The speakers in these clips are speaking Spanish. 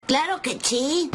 Claro que sí.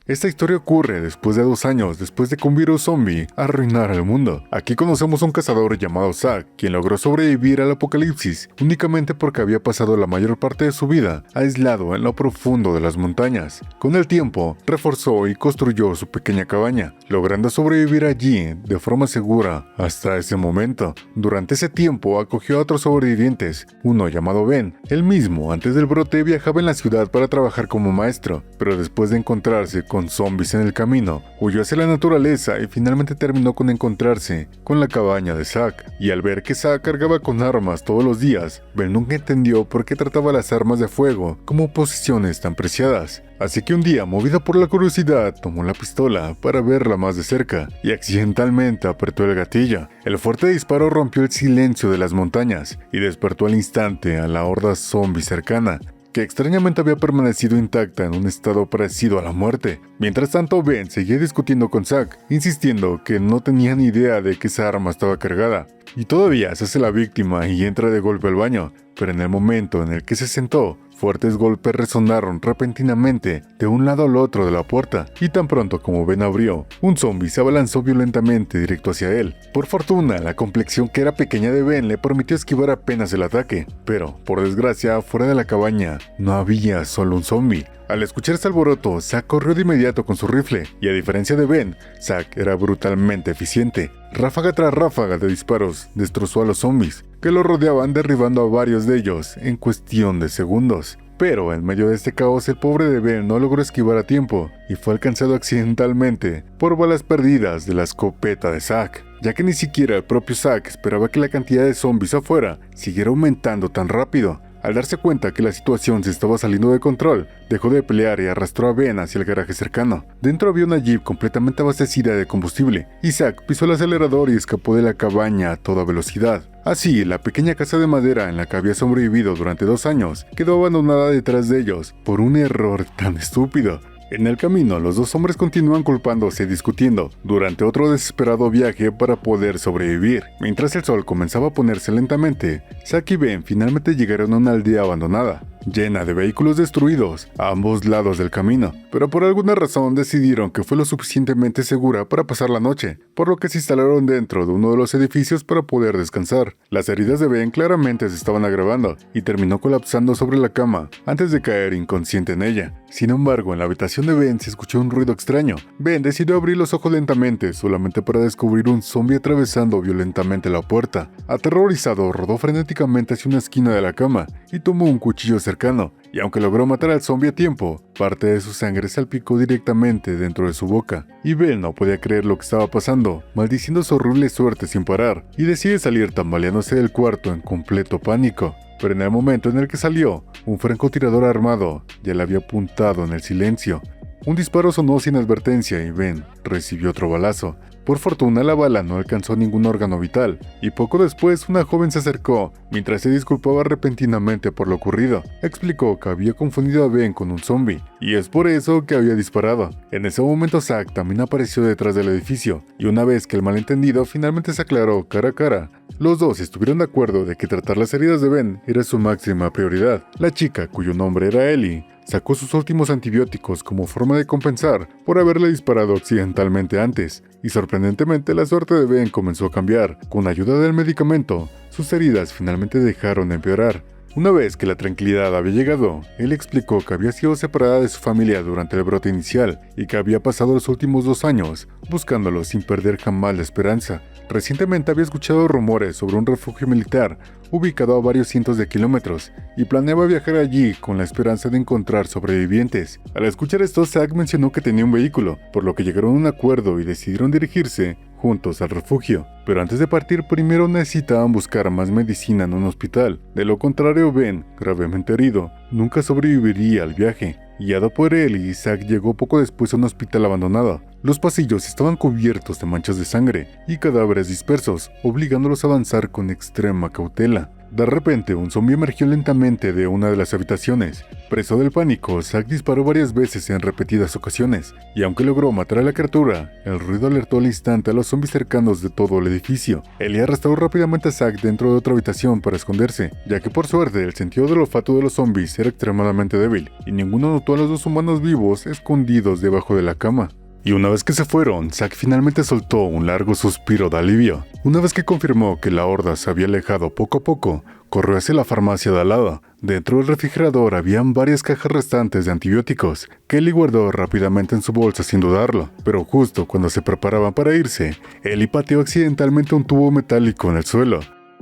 Esta historia ocurre después de 2 años después de que un virus zombie arruinara el mundo. Aquí conocemos a un cazador llamado Zack, quien logró sobrevivir al apocalipsis únicamente porque había pasado la mayor parte de su vida aislado en lo profundo de las montañas. Con el tiempo, reforzó y construyó su pequeña cabaña, logrando sobrevivir allí de forma segura hasta ese momento. Durante ese tiempo acogió a otros sobrevivientes, uno llamado Ben. Él mismo, antes del brote, viajaba en la ciudad para trabajar como maestro, pero después de encontrarse con zombies en el camino, huyó hacia la naturaleza y finalmente terminó con encontrarse con la cabaña de Zack. Y al ver que Zack cargaba con armas todos los días, Ben nunca entendió por qué trataba las armas de fuego como posesiones tan preciadas. Así que un día, movido por la curiosidad, tomó la pistola para verla más de cerca y accidentalmente apretó el gatillo. El fuerte disparo rompió el silencio de las montañas y despertó al instante a la horda zombie cercana, que extrañamente había permanecido intacta en un estado parecido a la muerte. Mientras tanto, Ben seguía discutiendo con Zack, insistiendo que no tenía ni idea de que esa arma estaba cargada. Y todavía se hace la víctima y entra de golpe al baño, pero en el momento en el que se sentó, fuertes golpes resonaron repentinamente de un lado al otro de la puerta, y tan pronto como Ben abrió, un zombie se abalanzó violentamente directo hacia él. Por fortuna, la complexión que era pequeña de Ben le permitió esquivar apenas el ataque, pero, por desgracia, fuera de la cabaña no había solo un zombie. Al escuchar este alboroto, Zack corrió de inmediato con su rifle, y a diferencia de Ben, Zack era brutalmente eficiente. Ráfaga tras ráfaga de disparos destrozó a los zombies, que lo rodeaban, derribando a varios de ellos en cuestión de segundos. Pero en medio de este caos, el pobre de Ben no logró esquivar a tiempo y fue alcanzado accidentalmente por balas perdidas de la escopeta de Zack, ya que ni siquiera el propio Zack esperaba que la cantidad de zombies afuera siguiera aumentando tan rápido. Al darse cuenta que la situación se estaba saliendo de control, dejó de pelear y arrastró a Ben hacia el garaje cercano. Dentro había una jeep completamente abastecida de combustible, y Zack pisó el acelerador y escapó de la cabaña a toda velocidad. Así, la pequeña casa de madera en la que había sobrevivido durante 2 años quedó abandonada detrás de ellos por un error tan estúpido. En el camino, los dos hombres continúan culpándose y discutiendo durante otro desesperado viaje para poder sobrevivir. Mientras el sol comenzaba a ponerse lentamente, Zack y Ben finalmente llegaron a una aldea abandonada, llena de vehículos destruidos a ambos lados del camino, pero por alguna razón decidieron que fue lo suficientemente segura para pasar la noche, por lo que se instalaron dentro de uno de los edificios para poder descansar. Las heridas de Ben claramente se estaban agravando y terminó colapsando sobre la cama antes de caer inconsciente en ella. Sin embargo, en la habitación de Ben se escuchó un ruido extraño. Ben decidió abrir los ojos lentamente, solamente para descubrir un zombie atravesando violentamente la puerta. Aterrorizado, rodó frenéticamente hacia una esquina de la cama y tomó un cuchillo cercano, y aunque logró matar al zombie a tiempo, parte de su sangre salpicó directamente dentro de su boca, y Ben no podía creer lo que estaba pasando, maldiciendo su horrible suerte sin parar, y decide salir tambaleándose del cuarto en completo pánico. Pero en el momento en el que salió, un francotirador armado ya le había apuntado en el silencio. Un disparo sonó sin advertencia y Ben recibió otro balazo. Por fortuna, la bala no alcanzó ningún órgano vital, y poco después una joven se acercó mientras se disculpaba repentinamente por lo ocurrido. Explicó que había confundido a Ben con un zombie, y es por eso que había disparado. En ese momento Zack también apareció detrás del edificio, y una vez que el malentendido finalmente se aclaró cara a cara, los dos estuvieron de acuerdo de que tratar las heridas de Ben era su máxima prioridad. La chica, cuyo nombre era Ellie, sacó sus últimos antibióticos como forma de compensar por haberle disparado accidentalmente antes, y sorprendentemente la suerte de Ben comenzó a cambiar. Con ayuda del medicamento, sus heridas finalmente dejaron de empeorar. Una vez que la tranquilidad había llegado, él explicó que había sido separada de su familia durante el brote inicial y que había pasado los últimos 2 años buscándolo sin perder jamás la esperanza. Recientemente había escuchado rumores sobre un refugio militar ubicado a varios cientos de kilómetros y planeaba viajar allí con la esperanza de encontrar sobrevivientes. Al escuchar esto, Zack mencionó que tenía un vehículo, por lo que llegaron a un acuerdo y decidieron dirigirse juntos al refugio. Pero antes de partir, primero necesitaban buscar más medicina en un hospital. De lo contrario, Ben, gravemente herido, nunca sobreviviría al viaje. Guiado por él, Zack llegó poco después a un hospital abandonado. Los pasillos estaban cubiertos de manchas de sangre y cadáveres dispersos, obligándolos a avanzar con extrema cautela. De repente, un zombie emergió lentamente de una de las habitaciones. Preso del pánico, Zack disparó varias veces en repetidas ocasiones, y aunque logró matar a la criatura, el ruido alertó al instante a los zombies cercanos de todo el edificio. Ellie arrastró rápidamente a Zack dentro de otra habitación para esconderse, ya que por suerte el sentido del olfato de los zombies era extremadamente débil, y ninguno notó a los dos humanos vivos escondidos debajo de la cama. Y una vez que se fueron, Zack finalmente soltó un largo suspiro de alivio. Una vez que confirmó que la horda se había alejado poco a poco, corrió hacia la farmacia de al lado. Dentro del refrigerador habían varias cajas restantes de antibióticos, que Ellie guardó rápidamente en su bolsa sin dudarlo. Pero justo cuando se preparaban para irse, Ellie pateó accidentalmente un tubo metálico en el suelo,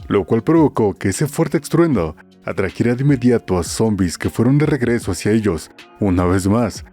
lo cual provocó que ese fuerte estruendo atrajera de inmediato a zombies que fueron de regreso hacia ellos, una vez más.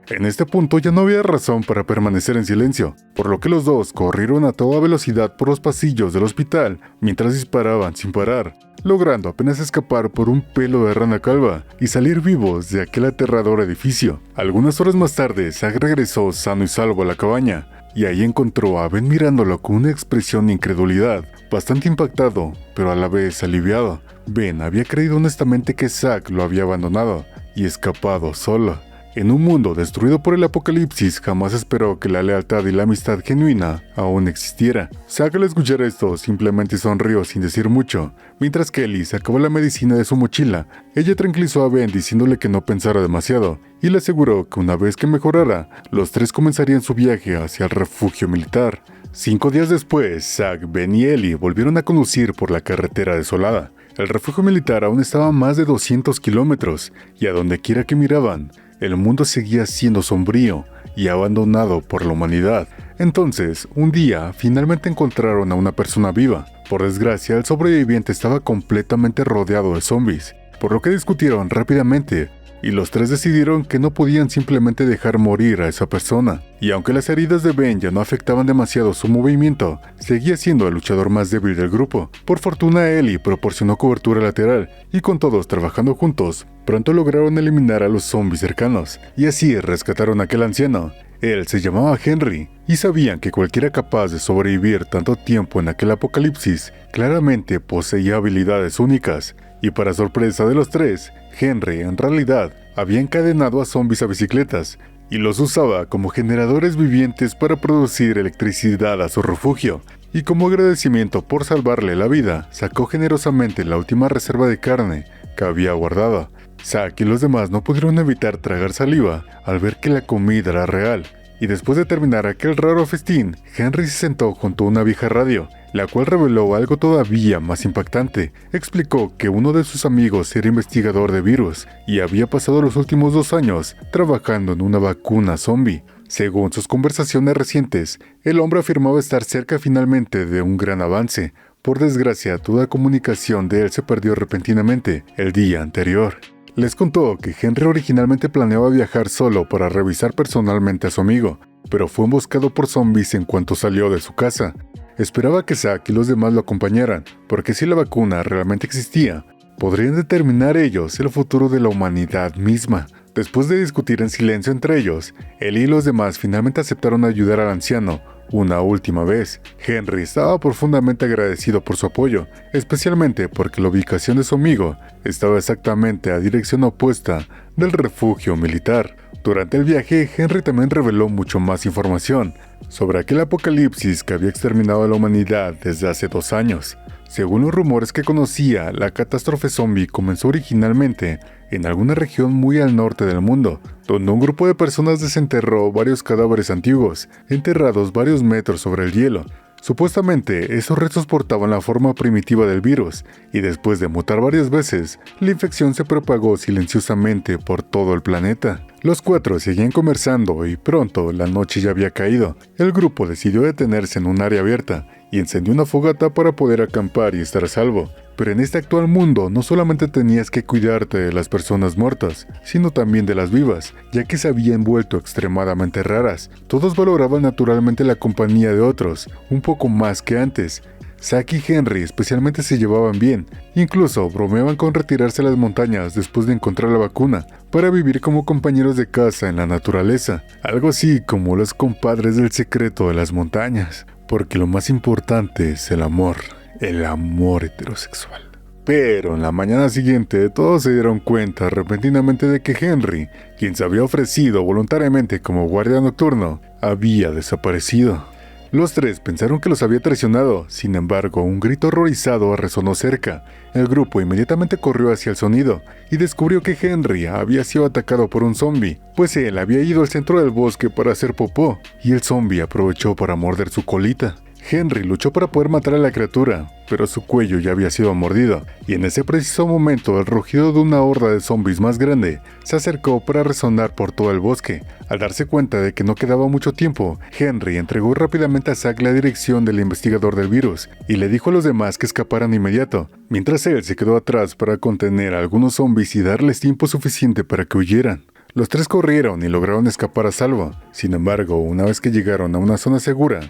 En este punto ya no había razón para permanecer en silencio, por lo que los dos corrieron a toda velocidad por los pasillos del hospital mientras disparaban sin parar, logrando apenas escapar por un pelo de rana calva y salir vivos de aquel aterrador edificio. Algunas horas más tarde, Zack regresó sano y salvo a la cabaña, y ahí encontró a Ben mirándolo con una expresión de incredulidad, bastante impactado, pero a la vez aliviado. Ben había creído honestamente que Zack lo había abandonado y escapado solo. En un mundo destruido por el apocalipsis, jamás esperó que la lealtad y la amistad genuina aún existiera. Zack al escuchar esto simplemente sonrió sin decir mucho, mientras que Ellie sacaba la medicina de su mochila. Ella tranquilizó a Ben diciéndole que no pensara demasiado, y le aseguró que una vez que mejorara, los tres comenzarían su viaje hacia el refugio militar. 5 días después, Zack, Ben y Ellie volvieron a conducir por la carretera desolada. El refugio militar aún estaba a más de 200 kilómetros, y a donde quiera que miraban, el mundo seguía siendo sombrío y abandonado por la humanidad. Entonces, un día, finalmente encontraron a una persona viva. Por desgracia, el sobreviviente estaba completamente rodeado de zombies, por lo que discutieron rápidamente, y los tres decidieron que no podían simplemente dejar morir a esa persona. Y aunque las heridas de Ben ya no afectaban demasiado su movimiento, seguía siendo el luchador más débil del grupo. Por fortuna, Ellie proporcionó cobertura lateral, y con todos trabajando juntos, pronto lograron eliminar a los zombies cercanos, y así rescataron a aquel anciano. Él se llamaba Henry, y sabían que cualquiera capaz de sobrevivir tanto tiempo en aquel apocalipsis, claramente poseía habilidades únicas. Y para sorpresa de los tres, Henry en realidad había encadenado a zombies a bicicletas, y los usaba como generadores vivientes para producir electricidad a su refugio. Y como agradecimiento por salvarle la vida, sacó generosamente la última reserva de carne que había guardado. Zack y los demás no pudieron evitar tragar saliva al ver que la comida era real, y después de terminar aquel raro festín, Henry se sentó junto a una vieja radio, la cual reveló algo todavía más impactante. Explicó que uno de sus amigos era investigador de virus y había pasado los últimos 2 años trabajando en una vacuna zombie. Según sus conversaciones recientes, el hombre afirmaba estar cerca finalmente de un gran avance. Por desgracia, toda comunicación de él se perdió repentinamente el día anterior. Les contó que Henry originalmente planeaba viajar solo para revisar personalmente a su amigo, pero fue emboscado por zombies en cuanto salió de su casa. Esperaba que Zack y los demás lo acompañaran, porque si la vacuna realmente existía, podrían determinar ellos el futuro de la humanidad misma. Después de discutir en silencio entre ellos, él y los demás finalmente aceptaron ayudar al anciano una última vez. Henry estaba profundamente agradecido por su apoyo, especialmente porque la ubicación de su amigo estaba exactamente a dirección opuesta del refugio militar. Durante el viaje, Henry también reveló mucho más información sobre aquel apocalipsis que había exterminado a la humanidad desde hace 2 años. Según los rumores que conocía, la catástrofe zombie comenzó originalmente en alguna región muy al norte del mundo, donde un grupo de personas desenterró varios cadáveres antiguos, enterrados varios metros sobre el hielo. Supuestamente, esos restos portaban la forma primitiva del virus, y después de mutar varias veces, la infección se propagó silenciosamente por todo el planeta. Los 4 seguían conversando y pronto la noche ya había caído. El grupo decidió detenerse en un área abierta y encendió una fogata para poder acampar y estar a salvo. Pero en este actual mundo no solamente tenías que cuidarte de las personas muertas, sino también de las vivas, ya que se habían vuelto extremadamente raras. Todos valoraban naturalmente la compañía de otros, un poco más que antes. Zack y Henry especialmente se llevaban bien, incluso bromeaban con retirarse a las montañas después de encontrar la vacuna, para vivir como compañeros de casa en la naturaleza, algo así como los compadres del secreto de las montañas, porque lo más importante es el amor heterosexual. Pero en la mañana siguiente todos se dieron cuenta repentinamente de que Henry, quien se había ofrecido voluntariamente como guardia nocturno, había desaparecido. Los tres pensaron que los había traicionado, sin embargo, un grito horrorizado resonó cerca. El grupo inmediatamente corrió hacia el sonido y descubrió que Henry había sido atacado por un zombie, pues él había ido al centro del bosque para hacer popó y el zombie aprovechó para morder su colita. Henry luchó para poder matar a la criatura, pero su cuello ya había sido mordido, y en ese preciso momento el rugido de una horda de zombies más grande se acercó para resonar por todo el bosque. Al darse cuenta de que no quedaba mucho tiempo, Henry entregó rápidamente a Zack la dirección del investigador del virus, y le dijo a los demás que escaparan de inmediato, mientras él se quedó atrás para contener a algunos zombies y darles tiempo suficiente para que huyeran. Los tres corrieron y lograron escapar a salvo. Sin embargo, una vez que llegaron a una zona segura,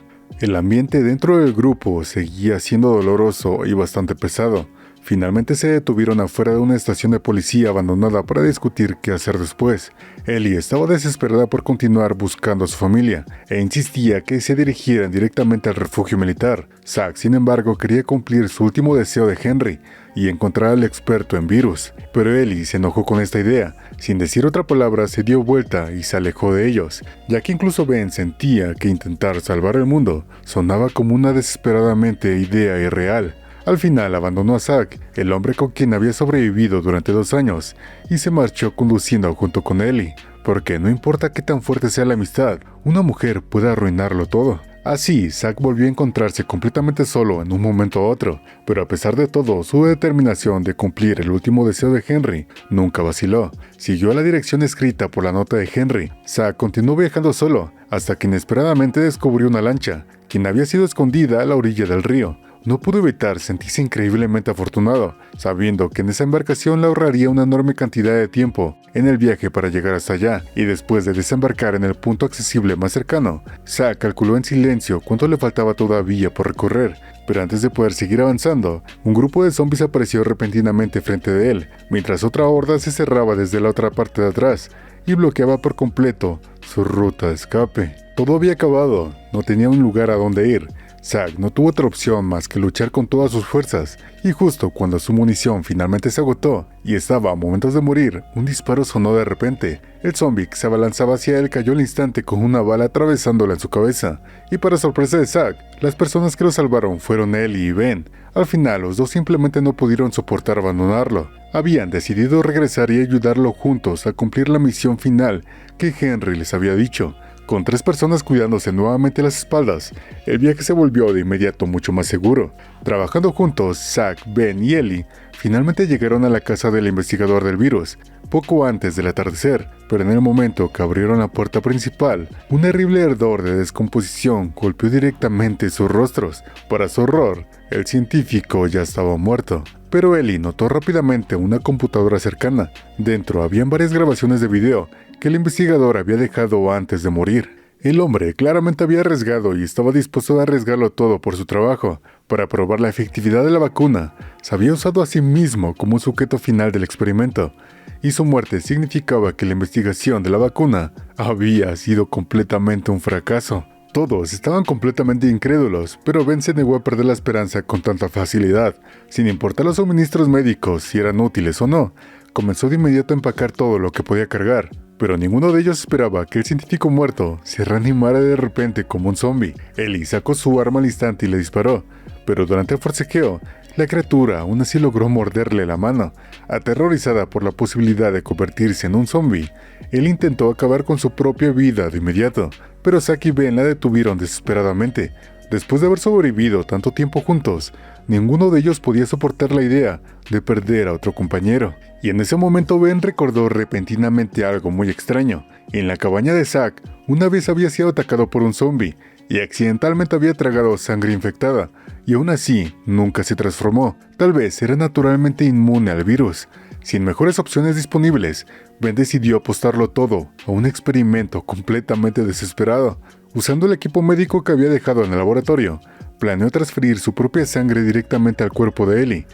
el ambiente dentro del grupo seguía siendo doloroso y bastante pesado. Finalmente se detuvieron afuera de una estación de policía abandonada para discutir qué hacer después. Ellie estaba desesperada por continuar buscando a su familia e insistía que se dirigieran directamente al refugio militar. Zack, sin embargo, quería cumplir su último deseo de Henry y encontrar al experto en virus. Pero Ellie se enojó con esta idea. Sin decir otra palabra, se dio vuelta y se alejó de ellos, ya que incluso Ben sentía que intentar salvar el mundo sonaba como una desesperadamente idea irreal. Al final abandonó a Zack, el hombre con quien había sobrevivido durante 2 años, y se marchó conduciendo junto con Ellie, porque no importa qué tan fuerte sea la amistad, una mujer puede arruinarlo todo. Así, Zack volvió a encontrarse completamente solo en un momento a otro, pero a pesar de todo, su determinación de cumplir el último deseo de Henry nunca vaciló. Siguió la dirección escrita por la nota de Henry. Zack continuó viajando solo, hasta que inesperadamente descubrió una lancha, quien había sido escondida a la orilla del río. No pudo evitar sentirse increíblemente afortunado, sabiendo que en esa embarcación le ahorraría una enorme cantidad de tiempo en el viaje para llegar hasta allá, y después de desembarcar en el punto accesible más cercano, Zack calculó en silencio cuánto le faltaba todavía por recorrer, pero antes de poder seguir avanzando, un grupo de zombies apareció repentinamente frente de él, mientras otra horda se cerraba desde la otra parte de atrás y bloqueaba por completo su ruta de escape. Todo había acabado, no tenía un lugar a donde ir. Zack no tuvo otra opción más que luchar con todas sus fuerzas, y justo cuando su munición finalmente se agotó y estaba a momentos de morir, un disparo sonó de repente. El zombie que se abalanzaba hacia él cayó al instante con una bala atravesándola en su cabeza, y para sorpresa de Zack, las personas que lo salvaron fueron Ellie y Ben. Al final, los dos simplemente no pudieron soportar abandonarlo. Habían decidido regresar y ayudarlo juntos a cumplir la misión final que Henry les había dicho. Con 3 personas cuidándose nuevamente las espaldas, el viaje se volvió de inmediato mucho más seguro. Trabajando juntos, Zack, Ben y Ellie finalmente llegaron a la casa del investigador del virus, poco antes del atardecer, pero en el momento que abrieron la puerta principal, un terrible ardor de descomposición golpeó directamente sus rostros. Para su horror, el científico ya estaba muerto. Pero Ellie notó rápidamente una computadora cercana. Dentro habían varias grabaciones de video que el investigador había dejado antes de morir. El hombre claramente había arriesgado y estaba dispuesto a arriesgarlo todo por su trabajo. Para probar la efectividad de la vacuna, se había usado a sí mismo como un sujeto final del experimento, y su muerte significaba que la investigación de la vacuna había sido completamente un fracaso. Todos estaban completamente incrédulos, pero Ben se negó a perder la esperanza con tanta facilidad. Sin importar los suministros médicos, si eran útiles o no, comenzó de inmediato a empacar todo lo que podía cargar. Pero ninguno de ellos esperaba que el científico muerto se reanimara de repente como un zombie. Ellie sacó su arma al instante y le disparó, pero durante el forcejeo, la criatura aún así logró morderle la mano. Aterrorizada por la posibilidad de convertirse en un zombie, él intentó acabar con su propia vida de inmediato, pero Zack y Ben la detuvieron desesperadamente. Después de haber sobrevivido tanto tiempo juntos, ninguno de ellos podía soportar la idea de perder a otro compañero. Y en ese momento Ben recordó repentinamente algo muy extraño. En la cabaña de Zack, una vez había sido atacado por un zombie, y accidentalmente había tragado sangre infectada, y aún así nunca se transformó. Tal vez era naturalmente inmune al virus. Sin mejores opciones disponibles, Ben decidió apostarlo todo a un experimento completamente desesperado. Usando el equipo médico que había dejado en el laboratorio, planeó transferir su propia sangre directamente al cuerpo de Ellie.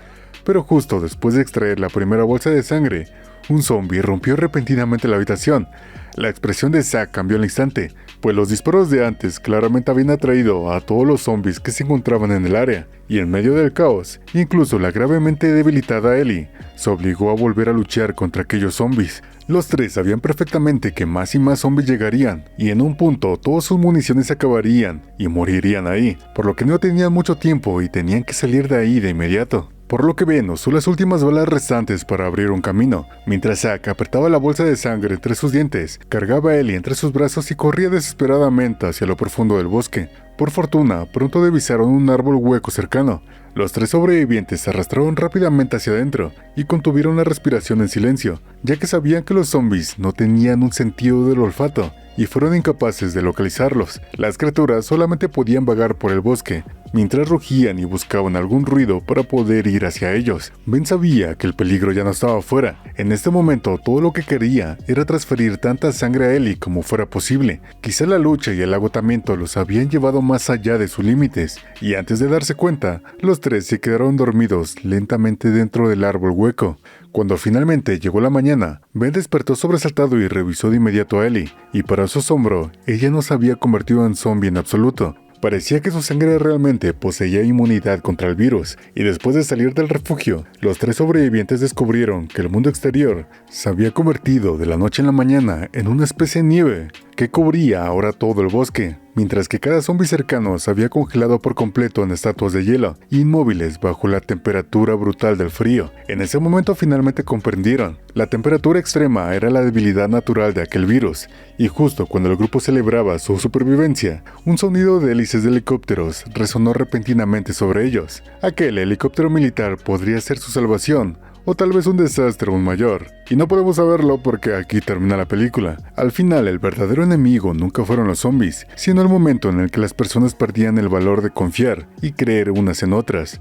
Pero justo después de extraer la primera bolsa de sangre, un zombie irrumpió repentinamente la habitación. La expresión de Zack cambió al instante, pues los disparos de antes claramente habían atraído a todos los zombies que se encontraban en el área, y en medio del caos, incluso la gravemente debilitada Ellie se obligó a volver a luchar contra aquellos zombies. Los tres sabían perfectamente que más y más zombies llegarían, y en un punto todas sus municiones se acabarían y morirían ahí, por lo que no tenían mucho tiempo y tenían que salir de ahí de inmediato. Por lo que Ben usó las últimas balas restantes para abrir un camino, mientras Zack apretaba la bolsa de sangre entre sus dientes, cargaba a Ellie entre sus brazos y corría desesperadamente hacia lo profundo del bosque. Por fortuna, pronto divisaron un árbol hueco cercano. Los tres sobrevivientes se arrastraron rápidamente hacia adentro y contuvieron la respiración en silencio, ya que sabían que los zombies no tenían un sentido del olfato y fueron incapaces de localizarlos. Las criaturas solamente podían vagar por el bosque, mientras rugían y buscaban algún ruido para poder ir hacia ellos. Ben sabía que el peligro ya no estaba afuera. En este momento todo lo que quería era transferir tanta sangre a Ellie como fuera posible. Quizá la lucha y el agotamiento los habían llevado más allá de sus límites, y antes de darse cuenta, los tres se quedaron dormidos lentamente dentro del árbol hueco. Cuando finalmente llegó la mañana, Ben despertó sobresaltado y revisó de inmediato a Ellie, y para su asombro, ella no se había convertido en zombie en absoluto. Parecía que su sangre realmente poseía inmunidad contra el virus, y después de salir del refugio, los tres sobrevivientes descubrieron que el mundo exterior se había convertido de la noche en la mañana en una especie de nieve que cubría ahora todo el bosque, mientras que cada zombie cercano se había congelado por completo en estatuas de hielo, inmóviles bajo la temperatura brutal del frío. En ese momento finalmente comprendieron. La temperatura extrema era la debilidad natural de aquel virus, y justo cuando el grupo celebraba su supervivencia, un sonido de hélices de helicópteros resonó repentinamente sobre ellos. Aquel helicóptero militar podría ser su salvación, o tal vez un desastre aún mayor. Y no podemos saberlo porque aquí termina la película. Al final, el verdadero enemigo nunca fueron los zombies, sino el momento en el que las personas perdían el valor de confiar y creer unas en otras.